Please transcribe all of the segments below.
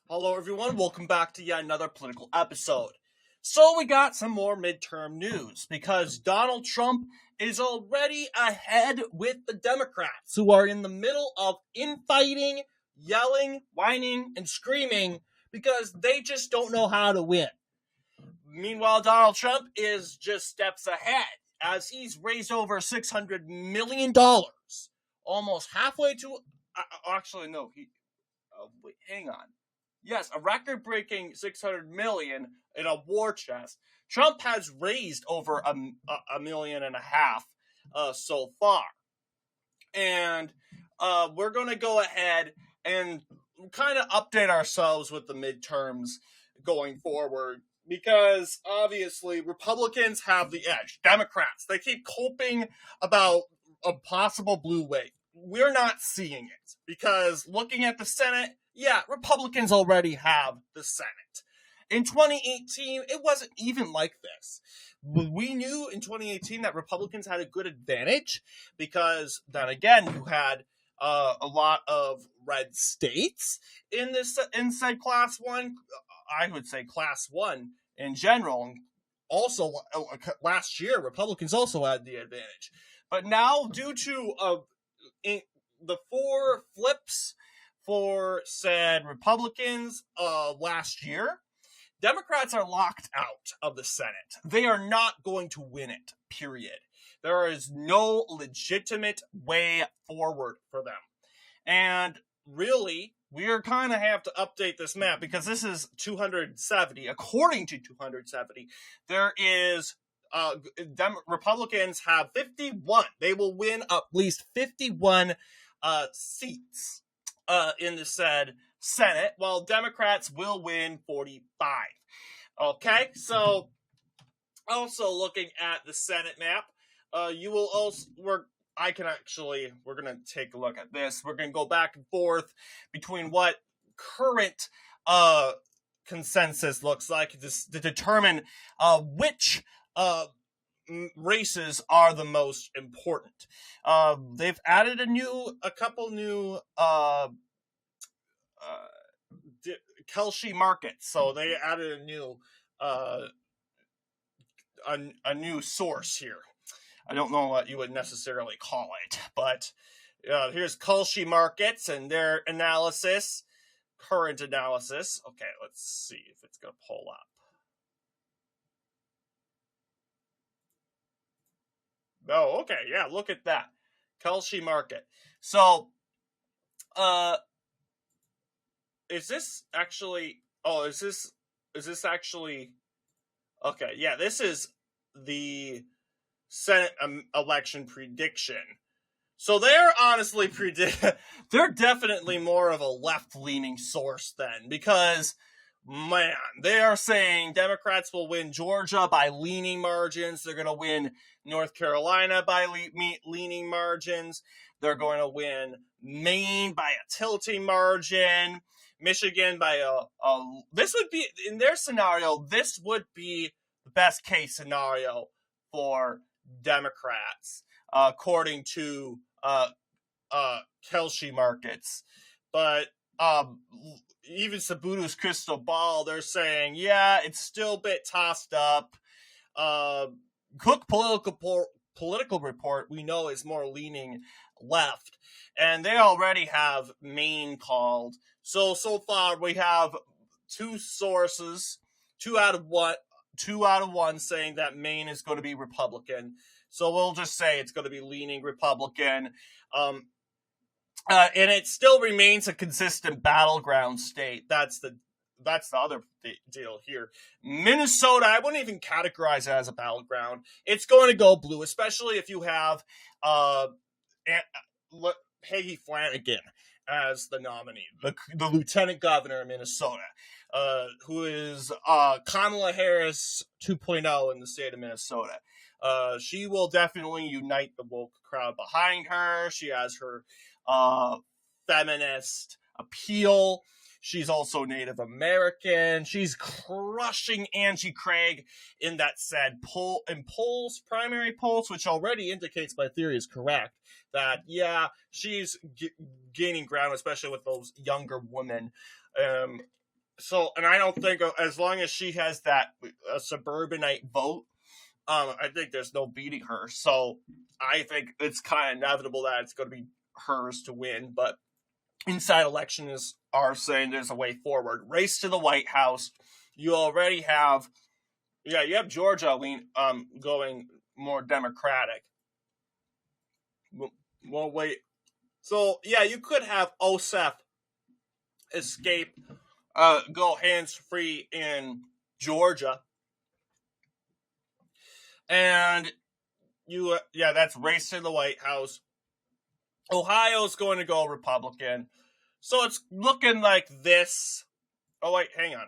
Hello everyone, welcome back to yet another political episode. So we got some more midterm news because Donald Trump is already ahead with the Democrats who are in the middle of infighting, yelling, whining, and screaming because they just don't know how to win. Meanwhile, Donald Trump is just steps ahead as he's raised over $600 million, almost halfway to, hang on. Yes, a record-breaking $600 million in a war chest. Trump has raised over a million and a half so far. And we're going to go ahead and kind of update ourselves with the midterms going forward because obviously Republicans have the edge. Democrats, they keep coping about a possible blue wave. We're not seeing it because looking at the Senate, yeah, Republicans already have the Senate. In 2018, it wasn't even like this. We knew in 2018 that Republicans had a good advantage because then again, you had a lot of red states in said class one. I would say class one in general. Also, last year, Republicans also had the advantage. But now, due to the four flips for said Republicans last year, Democrats are locked out of the Senate. They are not going to win it, period. There is no legitimate way forward for them. And really, we're kind of have to update this map because this is 270. According to 270, there is Republicans have 51. They will win at least 51 seats in the said Senate, while Democrats will win 45. Okay, so also looking at the Senate map, you will also we're going to take a look at this. We're going to go back and forth between what current consensus looks like to determine which races are the most important. They've added a couple new Kelshi markets, so they added a new source here. I don't know what you would necessarily call it, but here's Kelshi markets and their analysis, current analysis. Okay, let's see if it's going to pull up. Oh, okay, yeah, look at that. Kelshi market. So, is this actually, okay, yeah, this is the Senate election prediction. So they're honestly they're definitely more of a left-leaning source then, because man, they are saying Democrats will win Georgia by leaning margins. They're going to win North Carolina by leaning margins. They're going to win Maine by a tilting margin. Michigan by this would be, in their scenario, this would be the best case scenario for Democrats, according to Kelshi markets. But even Sabutu's crystal ball, they're saying, yeah, it's still a bit tossed up. Cook political report, we know, is more leaning left, and they already have Maine called. So far we have two sources, two out of one saying that Maine is going to be Republican. So we'll just say it's going to be leaning Republican. And it still remains a consistent battleground state. That's the other deal here. Minnesota, I wouldn't even categorize it as a battleground. It's going to go blue, especially if you have Peggy Flanagan as the nominee, the lieutenant governor of Minnesota, who is Kamala Harris 2.0 in the state of Minnesota. She will definitely unite the woke crowd behind her. She has her feminist appeal. She's also Native American. She's crushing Angie Craig in that said primary polls, which already indicates my theory is correct, that, yeah, she's gaining ground, especially with those younger women. So, and I don't think as long as she has that suburbanite vote, I think there's no beating her. So I think it's kind of inevitable that it's going to be hers to win. But inside elections are saying there's a way forward. Race to the White House. You already have, you have Georgia going more Democratic. Well, wait. So yeah, you could have Osef escape, go hands free in Georgia, and that's race to the White House. Ohio's going to go Republican, so it's looking like this. Oh wait, hang on.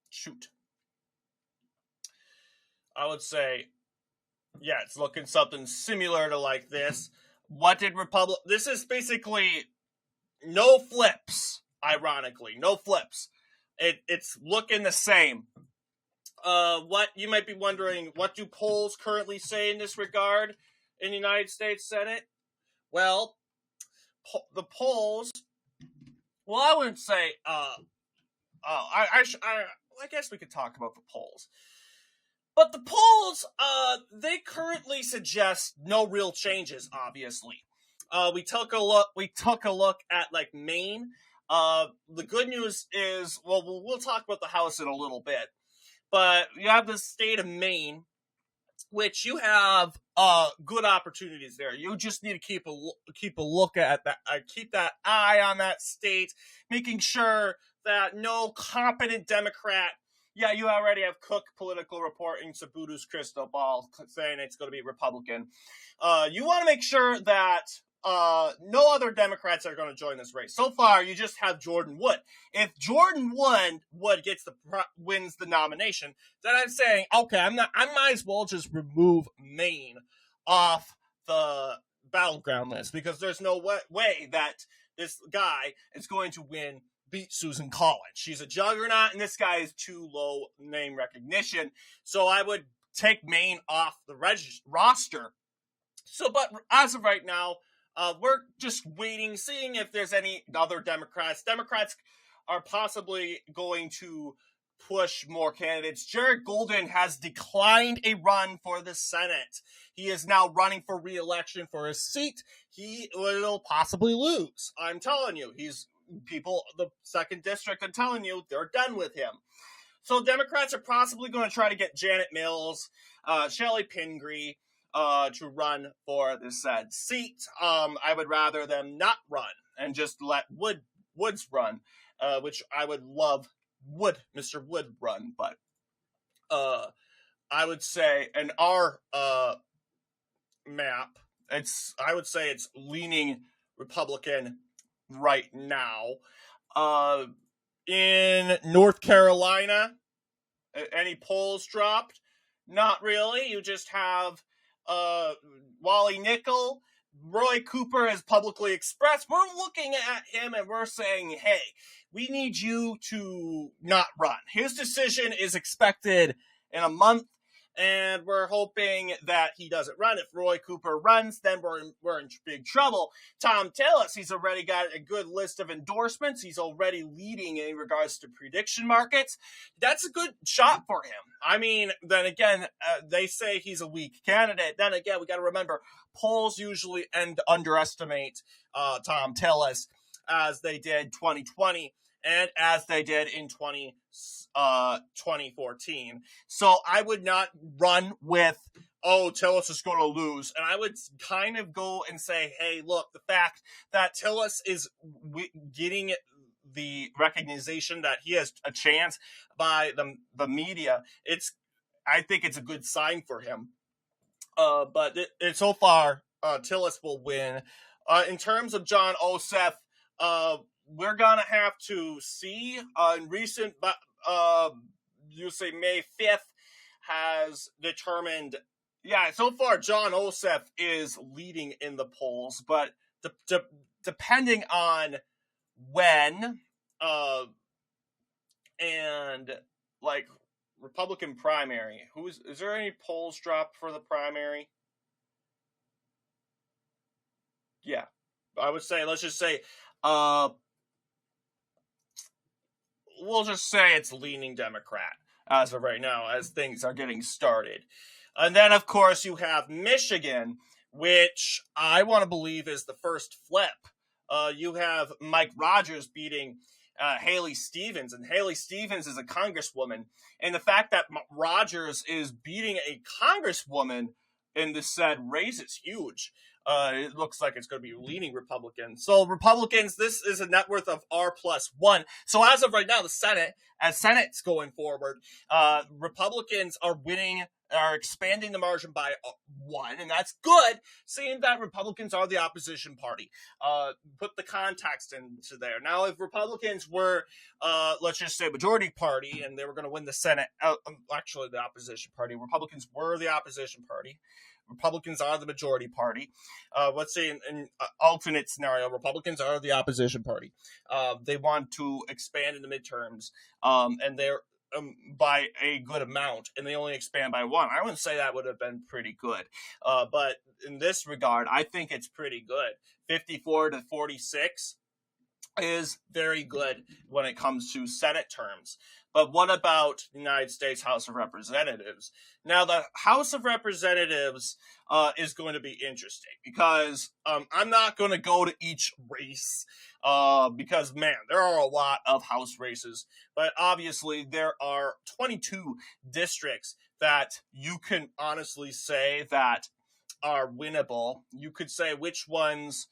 Shoot. I would say, yeah, it's looking something similar to like this. What did This is basically no flips. Ironically, no flips. It's looking the same. What you might be wondering, what do polls currently say in this regard in the United States Senate? Well, the polls. Well, I wouldn't say. I guess we could talk about the polls. But the polls, they currently suggest no real changes. Obviously, we took a look at like Maine. The good news is, well, we'll talk about the House in a little bit, but you have the state of Maine, which you have good opportunities there. You just need to keep a look at that, keep that eye on that state, making sure that no competent Democrat. Yeah, you already have Cook political reporting to Voodoo's crystal ball saying it's going to be Republican. You want to make sure that no other Democrats are going to join this race. So far, you just have Jordan Wood. If Jordan Wood wins the nomination, then I'm saying, okay, I might as well just remove Maine off the battleground list, because there's no way that this guy is going to beat Susan Collins. She's a juggernaut, and this guy is too low name recognition. So I would take Maine off the roster. So, but as of right now, we're just waiting, seeing if there's any other Democrats. Democrats are possibly going to push more candidates. Jared Golden has declined a run for the Senate. He is now running for re-election for his seat. He will possibly lose. I'm telling you, the 2nd District, I'm telling you, they're done with him. So Democrats are possibly going to try to get Janet Mills, Shelley Pingree, to run for the said seat. I would rather them not run and just let Woods run, which I would love Mr. Wood run, but I would say in our map, I would say it's leaning Republican right now. In North Carolina, any polls dropped? Not really. You just have Wally Nickel. Roy Cooper has publicly expressed, we're looking at him and we're saying, hey, we need you to not run. His decision is expected in a month, and we're hoping that he doesn't run. If Roy Cooper runs, then we're in big trouble. Tom Tillis, he's already got a good list of endorsements. He's already leading in regards to prediction markets. That's a good shot for him. I mean, then again, they say he's a weak candidate. Then again, we got to remember, polls usually underestimate Tom Tillis, as they did 2020 and as they did in 2014. So I would not run with, Tillis is going to lose. And I would kind of go and say, hey, look, the fact that Tillis is getting the recognition that he has a chance by the media, I think it's a good sign for him. But so far, Tillis will win. In terms of John Ossoff, we're gonna have to see. In recent, you say May 5th has determined. Yeah, so far John Ossoff is leading in the polls, but depending on when, and like Republican primary, is there any polls dropped for the primary? Yeah, I would say, let's just say, we'll just say it's leaning Democrat as of right now, as things are getting started. And then, of course, you have Michigan, which I want to believe is the first flip. You have Mike Rogers beating Haley Stevens, and Haley Stevens is a congresswoman. And the fact that Rogers is beating a congresswoman in the said race is huge. It looks like it's going to be leaning Republican. So Republicans, this is a net worth of R+1. So as of right now, the Senate, as Senate's going forward, Republicans are winning, are expanding the margin by 1, and that's good, seeing that Republicans are the opposition party. Put the context into there. Now, if Republicans were, let's just say, majority party, and they were going to win the Senate, actually the opposition party, Republicans were the opposition party. Republicans are the majority party. Let's say in an alternate scenario, Republicans are the opposition party. They want to expand in the midterms, and they're by a good amount, and they only expand by 1. I wouldn't say that would have been pretty good. But in this regard, I think it's pretty good. 54-46 is very good when it comes to Senate terms. But what about the United States House of Representatives? Now, the House of Representatives is going to be interesting because I'm not going to go to each race because, man, there are a lot of House races. But obviously, there are 22 districts that you can honestly say that are winnable. You could say which ones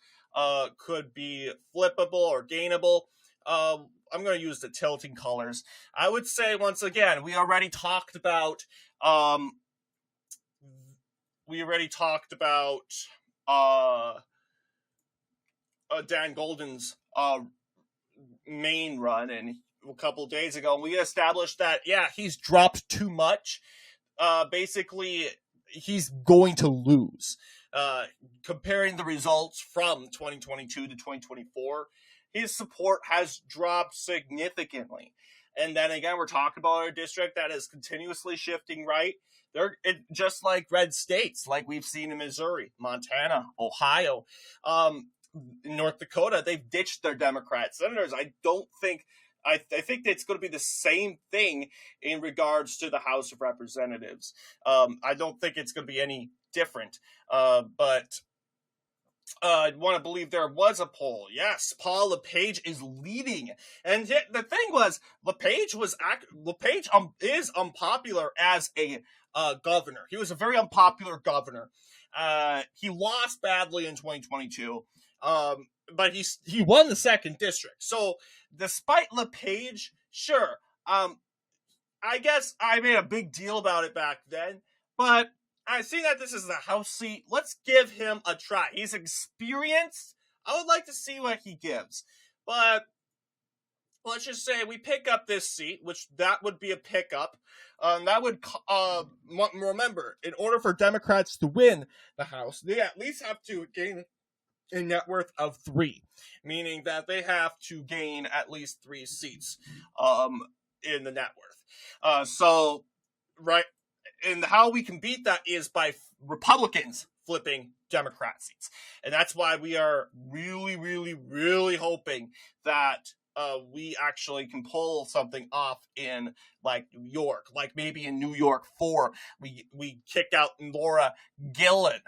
could be flippable or gainable. I'm going to use the tilting colors. I would say, once again, we already talked about Dan Golden's Maine run and a couple of days ago. And we established that, yeah, he's dropped too much. Basically, he's going to lose. Comparing the results from 2022 to 2024, his support has dropped significantly. And then again, we're talking about a district that is continuously shifting right. They're just like red states, like we've seen in Missouri, Montana, Ohio, North Dakota. They've ditched their Democrat senators. I think it's going to be the same thing in regards to the House of Representatives. I don't think it's going to be any different. But I want to believe there was a poll. Yes, Paul LePage is leading. And the thing was, LePage is unpopular as a governor. He was a very unpopular governor. He lost badly in 2022. But he won the 2nd district. So despite LePage, sure, I guess I made a big deal about it back then, but I see that this is the House seat. Let's give him a try. He's experienced. I would like to see what he gives. But let's just say we pick up this seat, which that would be a pickup. That would, remember, in order for Democrats to win the House, they at least have to gain a net worth of 3, meaning that they have to gain at least 3 seats in the net worth. So, right. And how we can beat that is by Republicans flipping Democrat seats. And that's why we are really, really, really hoping that we actually can pull something off in, like, New York. Like maybe in New York 4, we kick out Laura Gillen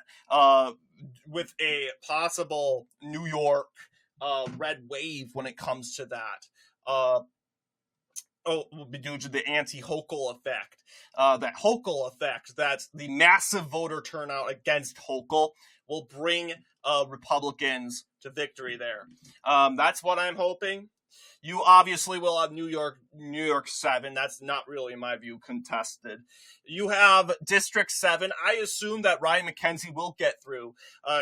with a possible New York red wave when it comes to that. Will be due to the anti-Hochul effect. That Hochul effect, that's the massive voter turnout against Hochul, will bring Republicans to victory there. That's what I'm hoping. You obviously will have New York 7. That's not really, in my view, contested. You have District 7. I assume that Ryan McKenzie will get through.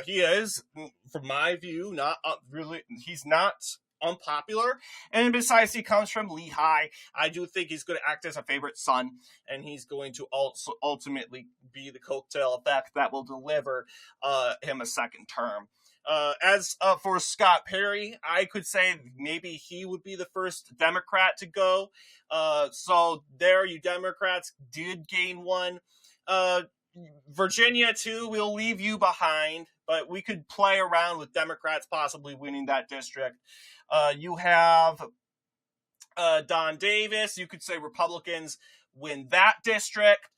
He is, from my view, not really. He's not unpopular, and besides, he comes from Lehigh. I do think he's going to act as a favorite son, and he's going to also ultimately be the coattail effect that will deliver him a 2nd term. As for Scott Perry, I could say maybe he would be the first Democrat to go. So there, you Democrats did gain 1. Virginia, too, will leave you behind, but we could play around with Democrats possibly winning that district. You have Don Davis, you could say Republicans win that district.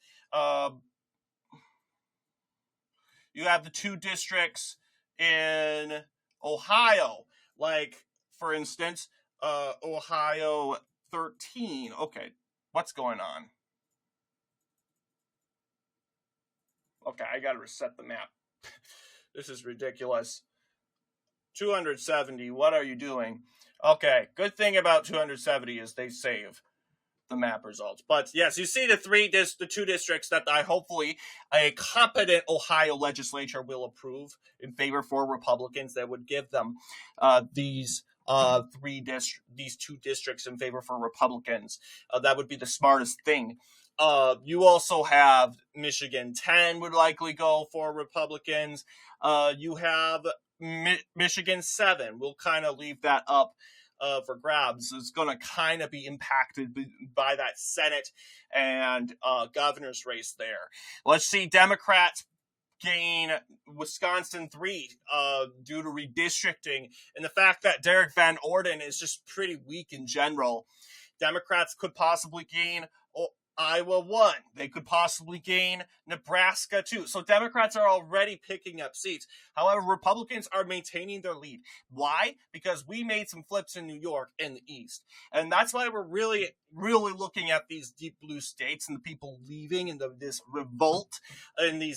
You have the 2 districts in Ohio, like, for instance, Ohio 13. Okay, what's going on? Okay, I gotta reset the map. This is ridiculous. 270, what are you doing? Okay, good thing about 270 is they save the map results. But yes, you see the 2 districts that hopefully a competent Ohio legislature will approve in favor for Republicans that would give them these 2 districts in favor for Republicans. That would be the smartest thing. You also have Michigan 10 would likely go for Republicans. You have Michigan 7. We'll kind of leave that up for grabs. It's going to kind of be impacted by that Senate and governor's race there. Let's see Democrats gain Wisconsin 3 due to redistricting and the fact that Derek Van Orden is just pretty weak in general. Democrats could possibly gain Iowa 1. They could possibly gain Nebraska 2. So Democrats are already picking up seats. However, Republicans are maintaining their lead. Why? Because we made some flips in New York and the East. And that's why we're really, really looking at these deep blue states and the people leaving and this revolt in the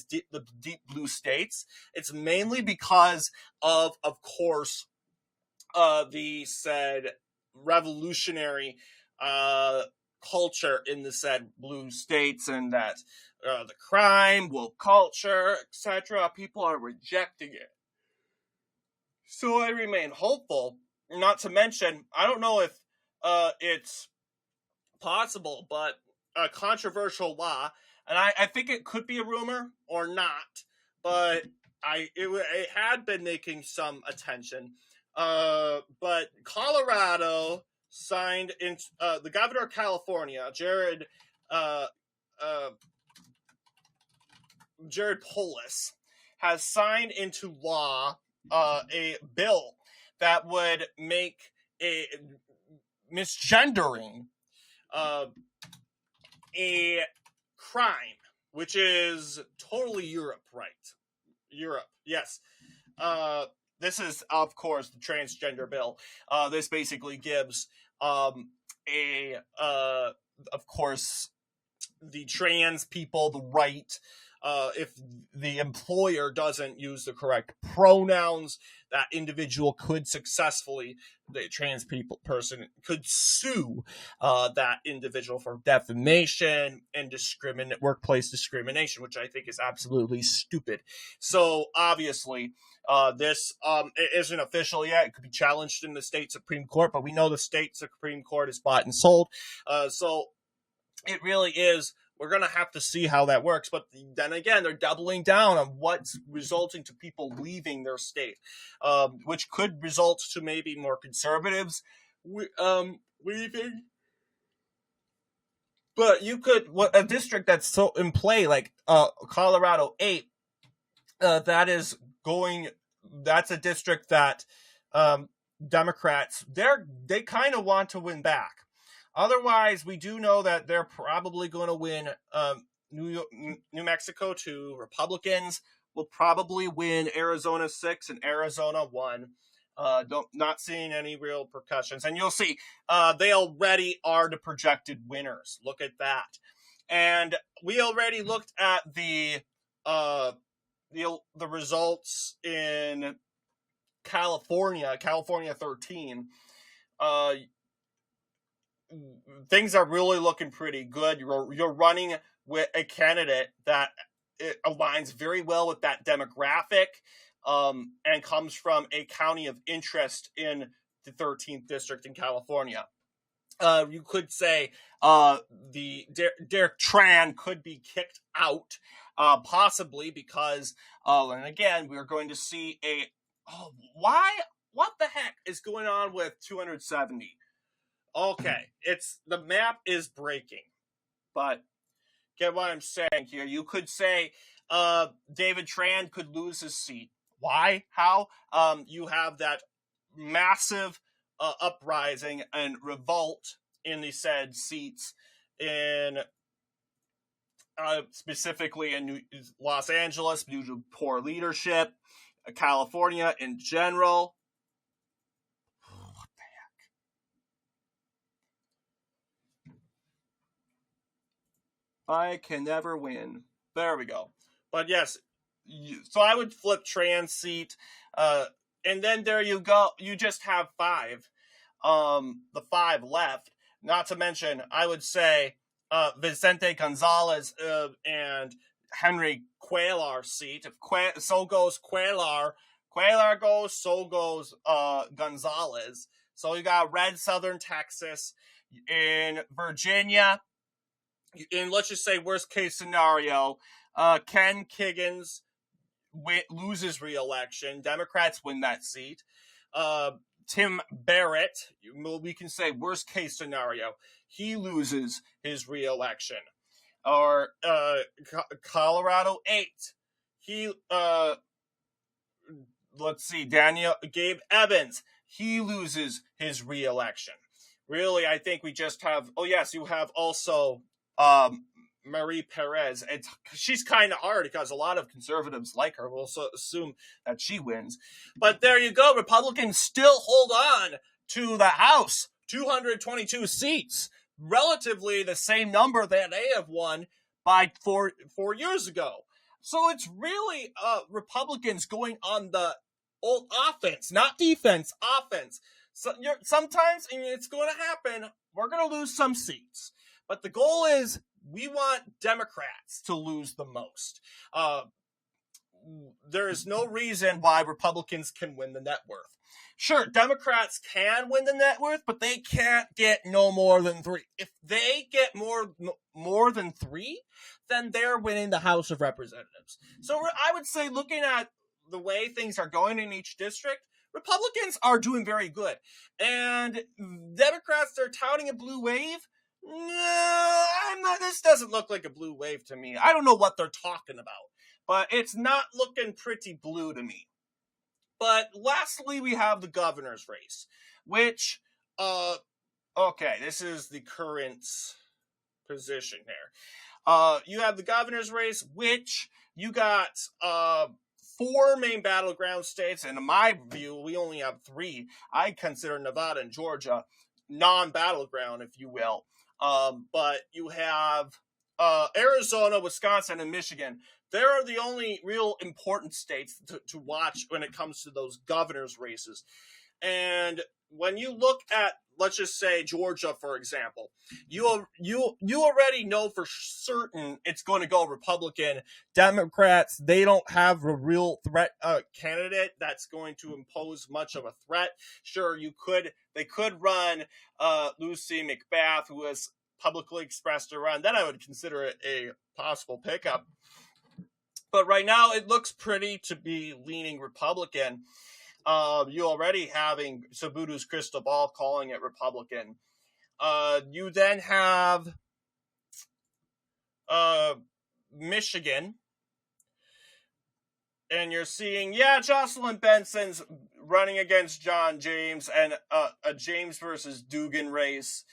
deep blue states. It's mainly because of course, the said revolutionary culture in the said blue states, and that the crime, woke culture, etc. People are rejecting it. So I remain hopeful. Not to mention, I don't know if it's possible, but a controversial law, and I think it could be a rumor or not, but it had been making some attention. But Colorado signed in the governor of California, Jared Polis, has signed into law a bill that would make a misgendering a crime, which is totally Europe, right? Europe, yes. This is, of course, the transgender bill. This basically gives of course, the trans people the right, if the employer doesn't use the correct pronouns, that individual could successfully, the trans person could sue that individual for defamation and workplace discrimination, which I think is absolutely stupid. So obviously, this it isn't official yet. It could be challenged in the state Supreme Court, but we know the state Supreme Court is bought and sold. So it really is. We're going to have to see how that works. But then again, they're doubling down on what's resulting to people leaving their state, which could result to maybe more conservatives leaving. But you could, a district that's so in play, like Colorado 8, that's a district that Democrats, they kind of want to win back. Otherwise, we do know that they're probably going to win New Mexico 2. Republicans will probably win Arizona 6 and Arizona 1. Not seeing any real repercussions. And you'll see they already are the projected winners. Look at that. And we already looked at the results in California 13. Things are really looking pretty good. You're running with a candidate that it aligns very well with that demographic, and comes from a county of interest in the 13th district in California. You could say the Derek Tran could be kicked out, possibly because, and again, we're going to see what the heck is going on with 270? Okay, the map is breaking, but get what I'm saying here. You could say David Tran could lose his seat. Why? How? You have that massive uprising and revolt in the said seats in specifically in Los Angeles due to poor leadership, California in general. What the heck? I can never win. There we go. But yes, so I would flip trans seat, and then there you go. You just have five. The five left. Not to mention, I would say Vicente Gonzalez and Henry Cuellar's seat. If so goes Cuellar goes, so goes Gonzalez. So you got red Southern Texas. In Virginia, in let's just say worst case scenario, Ken Kiggins loses re-election. Democrats win that seat. Tim Barrett, we can say worst case scenario, he loses his re-election. Or Colorado 8, he let's see, Gabe Evans, he loses his re-election. Really, I think we just have. Oh yes, you have also Marie Perez. She's kind of hard because a lot of conservatives like her. We'll also assume that she wins. But there you go. Republicans still hold on to the House, 222 seats, relatively the same number that they have won by four years ago. So it's really Republicans going on the old offense, not defense, offense. So sometimes it's going to happen. We're going to lose some seats. But the goal is we want Democrats to lose the most. There is no reason why Republicans can win the net worth. Sure, Democrats can win the net worth, but they can't get no more than 3. If they get more than 3, then they're winning the House of Representatives. So I would say, looking at the way things are going in each district, Republicans are doing very good. And Democrats, they're touting a blue wave. No, this doesn't look like a blue wave to me. I don't know what they're talking about, but it's not looking pretty blue to me. But lastly, we have the governor's race, which, okay, this is the current position here. You have the governor's race, which you got 4 main battleground states, and in my view, we only have 3. I consider Nevada and Georgia non-battleground, if you will. But you have Arizona, Wisconsin, and Michigan. They're the only real important states to watch when it comes to those governor's races. And when you look at, let's just say, Georgia, for example, you already know for certain it's going to go Republican. Democrats, they don't have a real threat candidate that's going to impose much of a threat. Sure, they could run Lucy McBath, who has publicly expressed a run. Then I would consider it a possible pickup. But right now, it looks pretty to be leaning Republican. You already having Sabutu's crystal ball calling it Republican. You then have Michigan. And you're seeing, Jocelyn Benson's running against John James and a James versus Dugan race.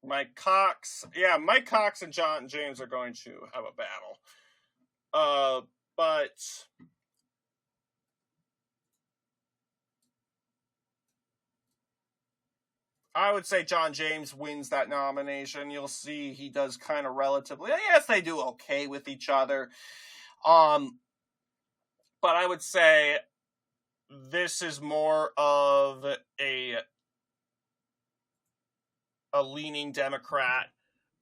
Mike Cox and John James are going to have a battle. But I would say John James wins that nomination. You'll see he does kind of relatively, yes, they do okay with each other. But I would say this is more of a leaning Democrat.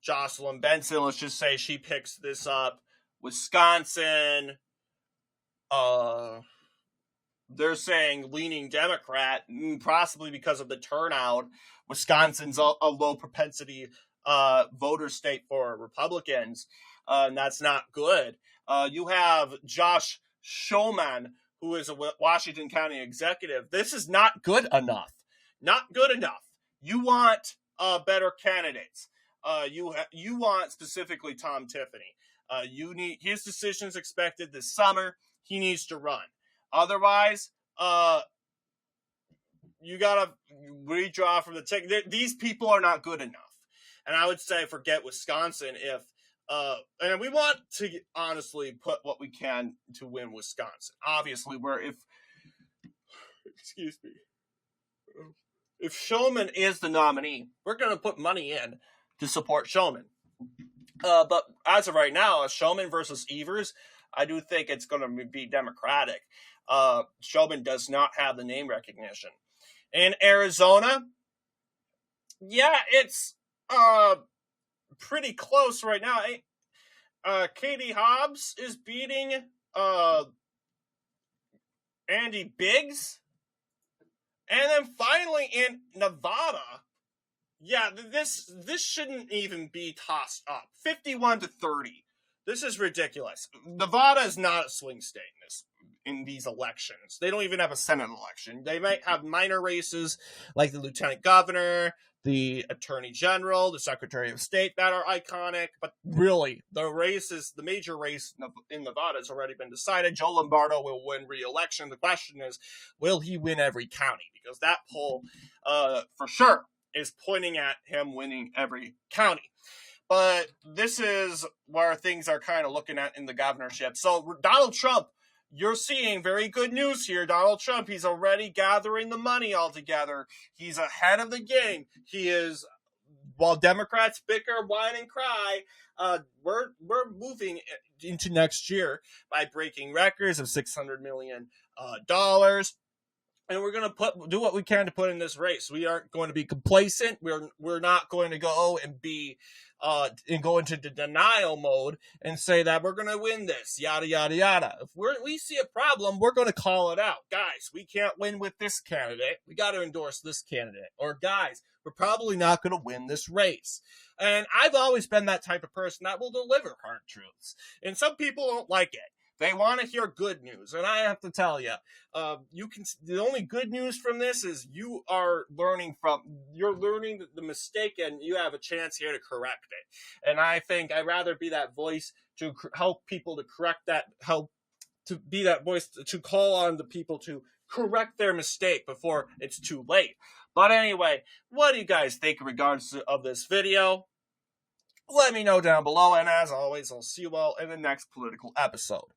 Jocelyn Benson, let's just say she picks this up. Wisconsin, they're saying leaning Democrat, possibly because of the turnout. Wisconsin's a low propensity voter state for Republicans, and that's not good. You have Josh Schoeman, who is a Washington County executive. This is not good enough. Not good enough. You want better candidates. You want specifically Tom Tiffany. His decision's expected this summer. He needs to run. Otherwise, you gotta redraw from the ticket. These people are not good enough. And I would say forget Wisconsin if, and we want to honestly put what we can to win Wisconsin. Obviously, if Shulman is the nominee, we're going to put money in to support Shulman. But as of right now, Shulman versus Evers, I do think it's going to be Democratic. Shulman does not have the name recognition. In Arizona, yeah, it's pretty close right now. Katie Hobbs is beating Andy Biggs. And then finally in Nevada, yeah, this shouldn't even be tossed up. 51-30. This is ridiculous. Nevada is not a swing state in these elections. They don't even have a Senate election. They might have minor races like the lieutenant governor, the attorney general, the secretary of state that are iconic. But really, the major race in Nevada has already been decided. Joe Lombardo will win re-election. The question is, will he win every county? Because that poll, for sure, is pointing at him winning every county. But this is where things are kind of looking at in the governorship. So Donald Trump, you're seeing very good news here. Donald Trump, he's already gathering the money all together. He's ahead of the game. He is, while Democrats bicker, whine, and cry, we're moving into next year by breaking records of $600 million. And we're going to do what we can to put in this race. We aren't going to be complacent. We're not going to go and go into the denial mode and say that we're going to win this, yada, yada, yada. If we see a problem, we're going to call it out. Guys, we can't win with this candidate. We got to endorse this candidate. Or guys, we're probably not going to win this race. And I've always been that type of person that will deliver hard truths. And some people don't like it. They want to hear good news, and I have to tell you, the only good news from this is you're learning the mistake, and you have a chance here to correct it. And I think I'd rather be that voice to help people to correct that, to be that voice to call on the people to correct their mistake before it's too late. But anyway, what do you guys think in regards of this video? Let me know down below, and as always, I'll see you all in the next political episode.